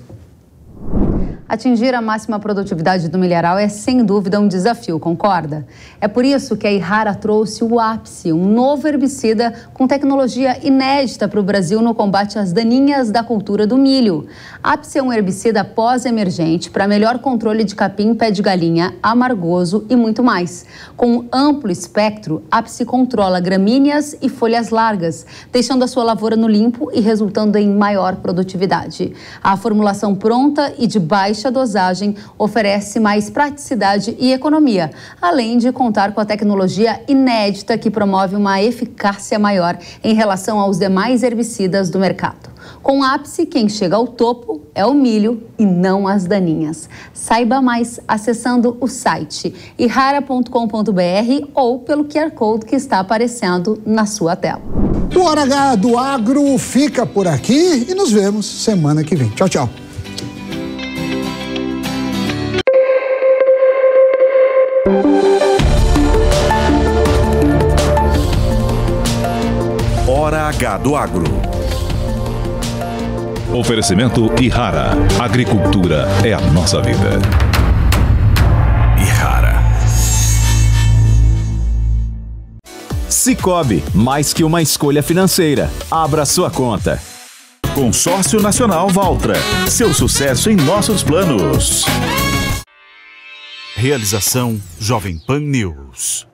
Atingir a máxima produtividade do milharal é, sem dúvida, um desafio, concorda? É por isso que a Yara trouxe o Apsi, um novo herbicida com tecnologia inédita para o Brasil no combate às daninhas da cultura do milho. Apsi é um herbicida pós-emergente para melhor controle de capim, pé de galinha, amargoso e muito mais. Com um amplo espectro, Apsi controla gramíneas e folhas largas, deixando a sua lavoura no limpo e resultando em maior produtividade. A formulação pronta e de baixa dosagem oferece mais praticidade e economia, além de contar com a tecnologia inédita que promove uma eficácia maior em relação aos demais herbicidas do mercado. Com Apsi, quem chega ao topo é o milho e não as daninhas. Saiba mais acessando o site yara.com.br ou pelo QR Code que está aparecendo na sua tela. O Hora H do Agro fica por aqui e nos vemos semana que vem. Tchau, tchau. Hora H do Agro. Oferecimento Yara. Agricultura é a nossa vida. Yara. Sicoob, mais que uma escolha financeira. Abra sua conta. Consórcio Nacional Valtra. Seu sucesso em nossos planos. Realização Jovem Pan News.